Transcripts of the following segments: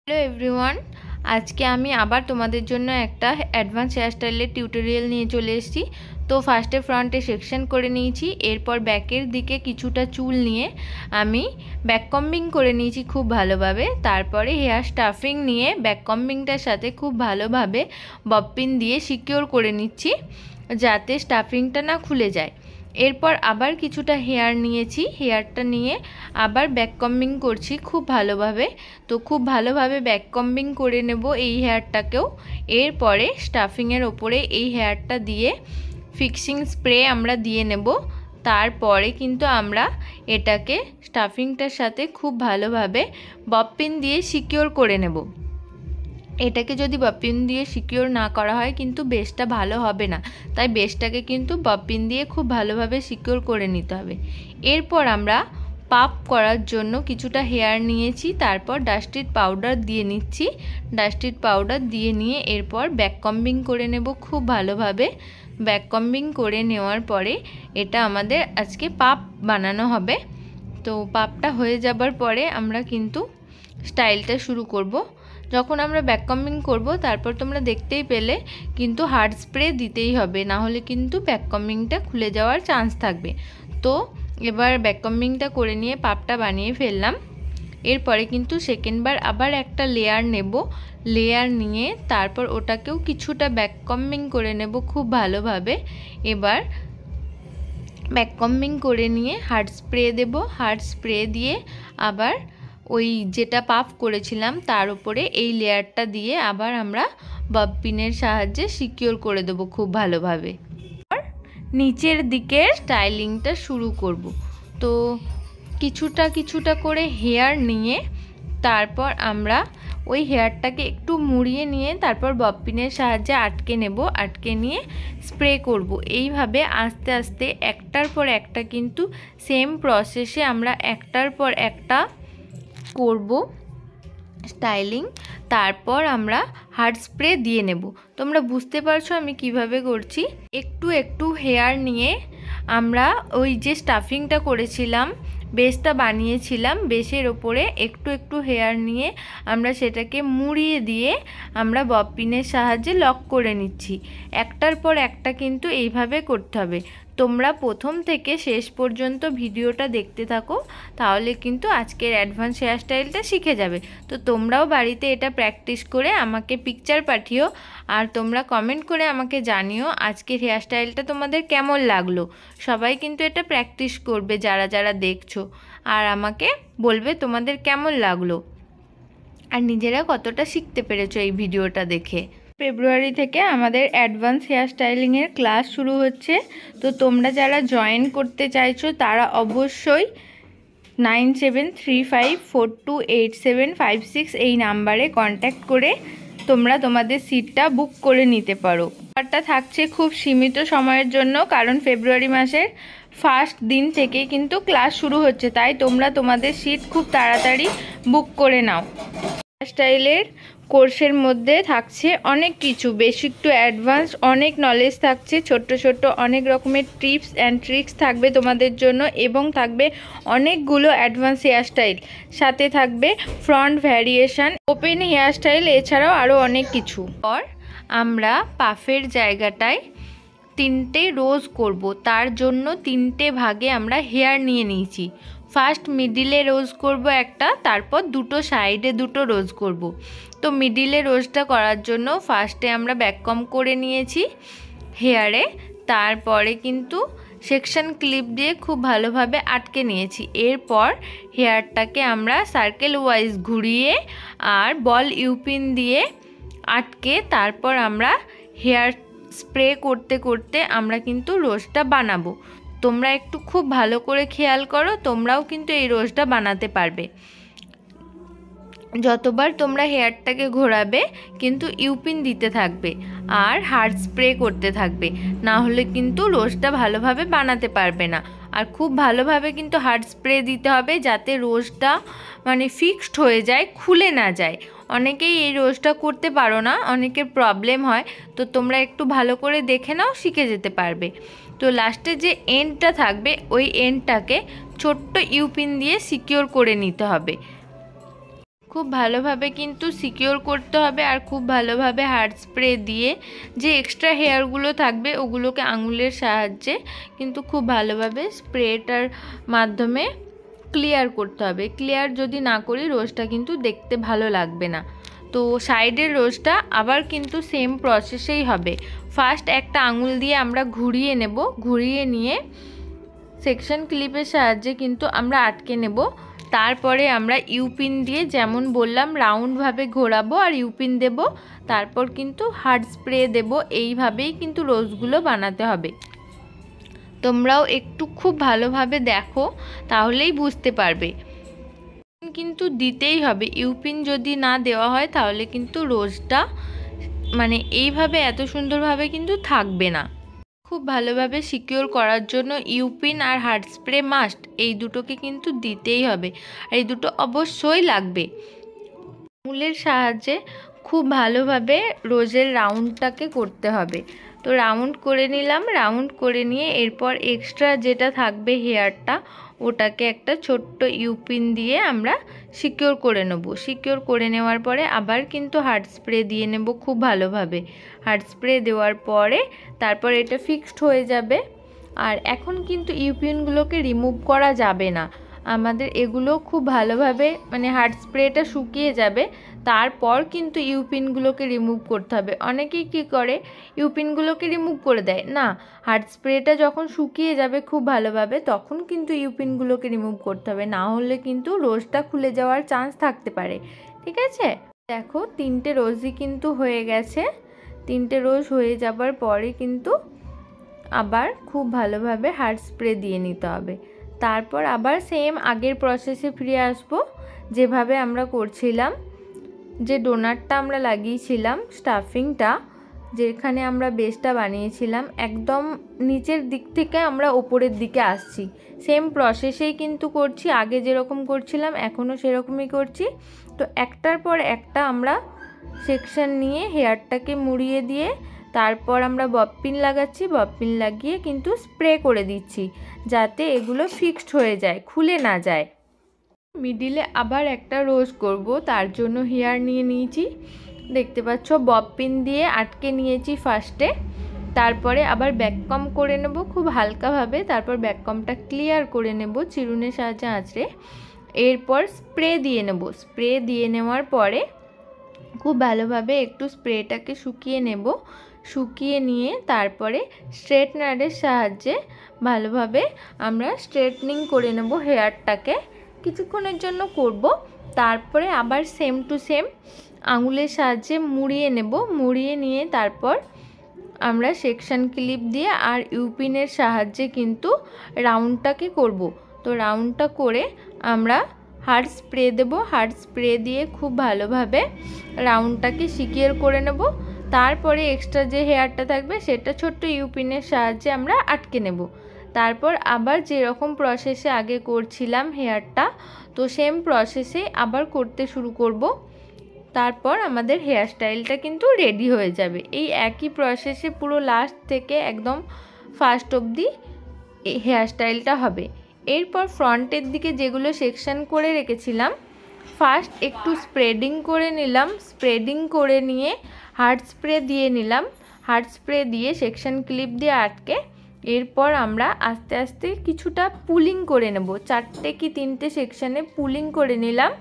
Hello everyone, আজকে আমি আবার তোমাদের জন্য একটা অ্যাডভান্স হেয়ারস্টাইলের টিউটোরিয়াল নিয়ে চলে এসেছি। তো ফার্স্টে ফ্রন্টে সেকশন করে নিয়েছি, এরপর ব্যাকের দিকে কিছুটা চুল নিয়ে আমি ব্যাক কম্বিং করে নিয়েছি খুব ভালোভাবে। তারপরে হেয়ার স্টাফিং নিয়ে ব্যাক কম্বিংটার সাথে খুব ভালোভাবে ববপিন দিয়ে সিকিওর করে নিচ্ছি যাতে স্টাফিংটা না খুলে যায়। এরপর আবার কিছুটা হেয়ার নিয়েছি, হেয়ারটা নিয়ে আবার ব্যাক কম্বিং করছি খুব ভালোভাবে। তো খুব ভালোভাবে ব্যাক কম্বিং করে নেব এই হেয়ারটাকেও। এরপরে স্টাফিংয়ের ওপরে এই হেয়ারটা দিয়ে ফিক্সিং স্প্রে আমরা দিয়ে নেব। তারপরে কিন্তু আমরা এটাকে স্টাফিংটার সাথে খুব ভালোভাবে ববপিন দিয়ে সিকিওর করে নেব। এটাকে যদি ববপিন দিয়ে সিকিওর না করা হয় কিন্তু বেসটা ভালো হবে না, তাই বেসটাকে কিন্তু ববপিন দিয়ে খুব ভালোভাবে সিকিওর করে নিতে হবে। এরপর আমরা পাপ করার জন্য কিছুটা হেয়ার নিয়েছি, তারপর ডাস্টিড পাউডার দিয়ে নিচ্ছি। ডাস্টিড পাউডার দিয়ে নিয়ে এরপর ব্যাক কম্বিং করে নেব খুব ভালোভাবে। ব্যাক কম্বিং করে নেওয়ার পরে এটা আমাদের আজকে পাপ বানানো হবে। তো পাপটা হয়ে যাবার পরে আমরা কিন্তু স্টাইলটা শুরু করব। যখন আমরা ব্যাক কম্বিং করব তারপর তোমরা দেখতেই পেলে কিন্তু হার্ড স্প্রে দিতেই হবে, না হলে কিন্তু ব্যাক কম্বিংটা খুলে যাওয়ার চান্স থাকবে। তো এবার ব্যাক কম্বিংটা করে নিয়ে পাপটা বানিয়ে ফেললাম। এরপরে কিন্তু সেকেন্ডবার আবার একটা লেয়ার নেব, লেয়ার নিয়ে তারপর ওটাকেও কিছুটা ব্যাক কম্বিং করে নেব খুব ভালোভাবে। এবার ব্যাক কম্বিং করে নিয়ে হার্ড স্প্রে দেব, হার্ড স্প্রে দিয়ে আবার ওই যেটা পাফ করেছিলাম তার উপরে এই লেয়ারটা দিয়ে আবার আমরা ববপিনের সাহায্যে সিকিওর করে দেব খুব ভালোভাবে। নিচের দিকে স্টাইলিংটা শুরু করব। তো কিছুটা করে হেয়ার নিয়ে তারপর আমরা ওই হেয়ারটাকে একটু মুড়িয়ে নিয়ে তারপর ববপিনের সাহায্যে আটকে নেব, আটকে নিয়ে স্প্রে করব। এইভাবে আস্তে আস্তে একটার পর একটা কিন্তু সেম প্রসেসে আমরা একটার পর একটা করব স্টাইলিং। তারপর আমরা হার্ড স্প্রে দিয়ে নেব। তোমরা বুঝতে পারছো আমি কিভাবে করছি। একটু হেয়ার নিয়ে আমরা ওই যে স্টাফিংটা করেছিলাম, বেসটা বানিয়েছিলাম, বেসের ওপরে একটু হেয়ার নিয়ে আমরা সেটাকে মুড়িয়ে দিয়ে আমরা ববপিনের সাহায্যে লক করে নিচ্ছি। একটার পর একটা কিন্তু এইভাবে করতে হবে। তোমরা প্রথম থেকে শেষ পর্যন্ত ভিডিওটা দেখতে থাকো, তাহলে কিন্তু আজকের অ্যাডভান্স হেয়ারস্টাইলটা শিখে যাবে। তো তোমরাও বাড়িতে এটা প্র্যাকটিস করে আমাকে পিকচার পাঠিও, আর তোমরা কমেন্ট করে আমাকে জানিও আজকের হেয়ারস্টাইলটা তোমাদের কেমন লাগলো। সবাই কিন্তু এটা প্র্যাকটিস করবে যারা যারা দেখছো, আর আমাকে বলবে তোমাদের কেমন লাগলো আর নিজেরা কতটা শিখতে পেরেছো এই ভিডিওটা দেখে। ফেব্রুয়ারি থেকে আমাদের অ্যাডভান্স হেয়ার স্টাইলিংয়ের ক্লাস শুরু হচ্ছে। তো তোমরা যারা জয়েন করতে চাইছো তারা অবশ্যই 9735428756 এই নাম্বারে কন্ট্যাক্ট করে তোমরা তোমাদের সিটটা বুক করে নিতে পারো। ব্যাপারটা থাকছে খুব সীমিত সময়ের জন্য, কারণ ফেব্রুয়ারি মাসের ফার্স্ট দিন থেকে কিন্তু ক্লাস শুরু হচ্ছে, তাই তোমরা তোমাদের সিট খুব তাড়াতাড়ি বুক করে নাও। হেয়ারস্টাইলের কোর্সের মধ্যে থাকছে অনেক কিছু, বেসিক টু অ্যাডভান্স অনেক নলেজ থাকছে, ছোট্ট অনেক রকমের টিপস অ্যান্ড ট্রিক্স থাকবে তোমাদের জন্য, এবং থাকবে অনেকগুলো অ্যাডভান্স হেয়ারস্টাইল, সাথে থাকবে ফ্রন্ট ভ্যারিয়েশন, ওপেন হেয়ারস্টাইল, এছাড়াও আরও অনেক কিছু। আর আমরা পাফের জায়গাটায় 3টে রোজ করব, তার জন্য 3টে ভাগে আমরা হেয়ার নিয়ে নিয়েছি। ফার্স্ট মিডিলে রোজ করব একটা, তারপর দুটো সাইডে দুটো রোজ করব। তো মিডিলে রোজটা করার জন্য ফার্স্টে আমরা ব্যাক কম করে নিয়েছি হেয়ারে, তারপরে কিন্তু সেকশন ক্লিপ দিয়ে খুব ভালোভাবে আটকে নিয়েছি। এরপর হেয়ারটাকে আমরা সার্কেল ওয়াইজ ঘুরিয়ে আর বল ইউপিন দিয়ে আটকে তারপর আমরা হেয়ার স্প্রে করতে করতে আমরা কিন্তু রোজটা বানাবো। তোমরা একটু খুব ভালো করে খেয়াল করো, তোমরাও কিন্তু এই রোজটা বানাতে পারবে। যতবার তোমরা হেয়ারটাকে ঘোরাবে কিন্তু ইউপিন দিতে থাকবে আর হার্ড স্প্রে করতে থাকবে, না হলে কিন্তু রোজটা ভালোভাবে বানাতে পারবে না। আর খুব ভালোভাবে কিন্তু হার্ড স্প্রে দিতে হবে যাতে রোজটা মানে ফিক্সড হয়ে যায়, খুলে না যায়। অনেকেই এই রোজটা করতে পারো না, অনেকের প্রবলেম হয়, তো তোমরা একটু ভালো করে দেখে নাও, শিখে যেতে পারবে। তো লাস্টে যে এন্ডটা থাকবে ওই এন্ডটাকে ছোট্ট ইউপিন দিয়ে সিকিওর করে নিতে হবে। খুব ভালোভাবে কিন্তু সিকিওর করতে হবে আর খুব ভালোভাবে হার্ড স্প্রে দিয়ে যে এক্সট্রা হেয়ারগুলো থাকবে ওগুলোকে আঙুলের সাহায্যে কিন্তু খুব ভালোভাবে স্প্রেটার মাধ্যমে ক্লিয়ার করতে হবে। ক্লিয়ার যদি না করি রোজটা কিন্তু দেখতে ভালো লাগবে না। তো সাইডের রোজটা আবার কিন্তু সেম প্রসেসেই হবে। ফার্স্ট একটা আঙুল দিয়ে আমরা ঘুরিয়ে নেব, ঘুরিয়ে নিয়ে সেকশন ক্লিপের সাহায্যে কিন্তু আমরা আটকে নেব। তারপরে আমরা ইউপিন দিয়ে যেমন বললাম রাউন্ডভাবে ঘোরাবো আর ইউপিন দেব, তারপর কিন্তু হার্ড স্প্রে দেব। এইভাবেই কিন্তু রোজগুলো বানাতে হবে। তোমরাও একটু খুব ভালোভাবে দেখো, তাহলেই বুঝতে পারবে। কিন্তু দিতেই হবে, ইউপিন যদি না দেওয়া হয় তাহলে কিন্তু রোজটা মানে এইভাবে এত সুন্দরভাবে কিন্তু থাকবে না। খুব ভালোভাবে সিকিওর করার জন্য ইউপিন আর হার্ড স্প্রে মাস্ট, এই দুটোকে কিন্তু দিতেই হবে। আর এই দুটো অবশ্যই লাগবে। আঙুলের সাহায্যে খুব ভালোভাবে রোজের রাউন্ডটাকে করতে হবে। তো রাউন্ড করে নিলাম, রাউন্ড করে নিয়ে এরপর এক্সট্রা যেটা থাকবে হেয়ারটা ওটাকে একটা ছোট্ট ইউপিন দিয়ে আমরা সিকিওর করে নেব। সিকিওর করে নেওয়ার পরে আবার কিন্তু হার্ড স্প্রে দিয়ে নেব খুব ভালোভাবে। হার্ড স্প্রে দেওয়ার পরে তারপর এটা ফিক্সড হয়ে যাবে। আর এখন কিন্তু ইউপিনগুলোকে রিমুভ করা যাবে না, আমাদের এগুলো খুব ভালোভাবে মানে হার্ড স্প্রেটা শুকিয়ে যাবে, তারপর কিন্তু ইউপিনগুলোকে রিমুভ করতে হবে। অনেকেই কী করে ইউপিনগুলোকে রিমুভ করে দেয়, না, হার্ড স্প্রেটা যখন শুকিয়ে যাবে খুব ভালোভাবে তখন কিন্তু ইউপিনগুলোকে রিমুভ করতে হবে, না হলে কিন্তু রোজটা খুলে যাওয়ার চান্স থাকতে পারে। ঠিক আছে, দেখো 3টে রোজই কিন্তু হয়ে গেছে। 3টে রোজ হয়ে যাবার পরে কিন্তু আবার খুব ভালোভাবে হার্ড স্প্রে দিয়ে নিতে হবে। তারপর আবার সেম আগের প্রসেসে ফিরে আসব, যেভাবে আমরা করছিলাম। যে ডোনাটটা আমরা লাগিয়েছিলাম, স্টাফিংটা যেখানে আমরা বেসটা বানিয়েছিলাম, একদম নিচের দিক থেকে আমরা ওপরের দিকে আসছি। সেম প্রসেসেই কিন্তু করছি, আগে যেরকম করছিলাম এখনও সেরকমই করছি। তো একটার পর একটা আমরা সেকশন নিয়ে হেয়ারটাকে মুড়িয়ে দিয়ে তারপর আমরা ববপিন লাগাচ্ছি। ববপিন লাগিয়ে কিন্তু স্প্রে করে দিচ্ছি যাতে এগুলো ফিক্সড হয়ে যায়, খুলে না যায়। মিডিলে আবার একটা রোজ করব, তার জন্য হেয়ার নিয়ে নিয়েছি, দেখতে পাচ্ছ ববপিন দিয়ে আটকে নিয়েছি ফার্স্টে। তারপরে আবার ব্যাককম করে নেব খুব হালকাভাবে, তারপর ব্যাককমটা ক্লিয়ার করে নেব চিরুনের সাহায্যে আঁচড়ে। এরপর স্প্রে দিয়ে নেব। স্প্রে দিয়ে নেওয়ার পরে খুব ভালোভাবে একটু স্প্রেটাকে শুকিয়ে নেব। শুকিয়ে নিয়ে তারপরে স্ট্রেটনারের সাহায্যে ভালোভাবে আমরা স্ট্রেটনিং করে নেব হেয়ারটাকে, কিছুক্ষণের জন্য করব। তারপরে আবার সেম টু সেম আঙুলের সাহায্যে মুড়িয়ে নেব। মুড়িয়ে নিয়ে তারপর আমরা সেকশন ক্লিপ দিয়ে আর ইউপিনের সাহায্যে কিন্তু রাউন্ডটাকে করব। তো রাউন্ডটা করে আমরা হার্ড স্প্রে দেব। হার্ড স্প্রে দিয়ে খুব ভালোভাবে রাউন্ডটাকে সিকিওর করে নেব। তারপরে এক্সট্রা যে হেয়ারটা থাকবে সেটা ছোট্ট ইউপিনের সাহায্যে আমরা আটকে নেব। তারপর আবার যেরকম প্রসেসে আগে করছিলাম হেয়ারটা, তো সেম প্রসেসে আবার করতে শুরু করব। তারপর আমাদের হেয়ার স্টাইলটা কিন্তু রেডি হয়ে যাবে। এই একই প্রসেসে পুরো লাস্ট থেকে একদম ফার্স্ট অবধি এই হেয়ার স্টাইলটা হবে। এরপর ফ্রন্টের দিকে যেগুলো সেকশন করে রেখেছিলাম, ফার্স্ট একটু স্প্রেডিং করে নিলাম। স্প্রেডিং করে নিয়ে হার্ড স্প্রে দিয়ে নিলাম। হার্ড স্প্রে দিয়ে সেকশন ক্লিপ দিয়ে আটকে এরপর আমরা আস্তে আস্তে কিছুটা পুলিং করে নেব। 4টে কি 3টে সেকশনে পুলিং করে নিলাম।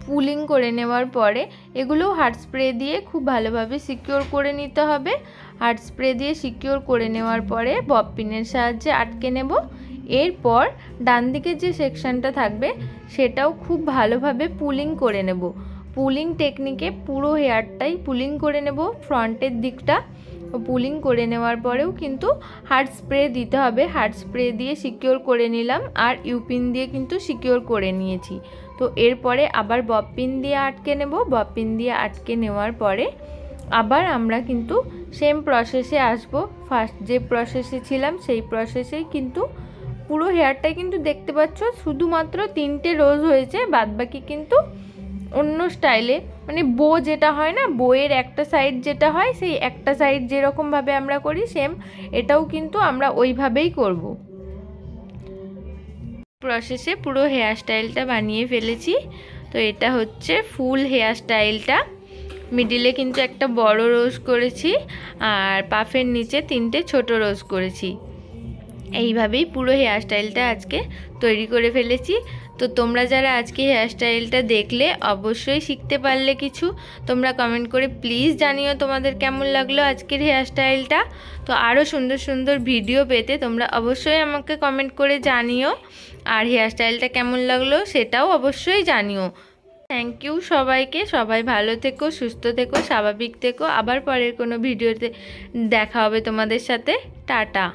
পুলিং করে নেওয়ার পরে এগুলো হার্ড স্প্রে দিয়ে খুব ভালোভাবে সিকিওর করে নিতে হবে। হার্ড স্প্রে দিয়ে সিকিওর করে নেওয়ার পরে ববপিনের সাহায্যে আটকে নেব। এরপর ডান দিকে যে সেকশনটা থাকবে সেটাও খুব ভালোভাবে পুলিং করে নেব। পুলিং টেকনিকে পুরো হেয়ারটাই পুলিং করে নেব, ফ্রন্টের দিকটা। পুলিং করে নেওয়ার পরেও কিন্তু হার্ড স্প্রে দিতে হবে। হার্ড স্প্রে দিয়ে সিকিওর করে নিলাম আর ইউপিন দিয়ে কিন্তু সিকিওর করে নিয়েছি। তো এরপরে আবার ববপিন দিয়ে আটকে নেব। ববপিন দিয়ে আটকে নেওয়ার পরে আবার আমরা কিন্তু সেম প্রসেসে আসব। ফার্স্ট যে প্রসেসে ছিলাম সেই প্রসেসেই কিন্তু পুরো হেয়ারটাই কিন্তু দেখতে পাচ্ছ শুধুমাত্র 3টে রোজ হয়েছে, বাদবাকি কিন্তু অন্য স্টাইলে, মানে বো যেটা হয় না, বইয়ের একটা সাইড যেটা হয় সেই একটা সাইড যেরকমভাবে আমরা করি সেম এটাও কিন্তু আমরা ওইভাবেই করব। প্রসেসে পুরো হেয়ার স্টাইলটা বানিয়ে ফেলেছি। তো এটা হচ্ছে ফুল হেয়ার স্টাইলটা। মিডিলে কিন্তু একটা বড় রোজ করেছি আর পাফের নিচে 3টে ছোট রোজ করেছি। এইভাবেই পুরো হেয়ার স্টাইলটা আজকে তৈরি করে ফেলেছি। তো তোমরা যারা আজকে হেয়ার স্টাইলটা দেখলে অবশ্যই শিখতে পারলে কিছু, তোমরা কমেন্ট করে প্লিজ জানিও তোমাদের কেমন লাগলো আজকের হেয়ার স্টাইলটা। তো আরও সুন্দর সুন্দর ভিডিও পেতে তোমরা অবশ্যই আমাকে কমেন্ট করে জানিও, আর হেয়ার স্টাইলটা কেমন লাগলো সেটাও অবশ্যই জানিও। থ্যাংক ইউ সবাইকে। সবাই ভালো থেকো, সুস্থ থেকো, স্বাভাবিক থেকো। আবার পরের কোনো ভিডিওতে দেখা হবে তোমাদের সাথে। টাটা।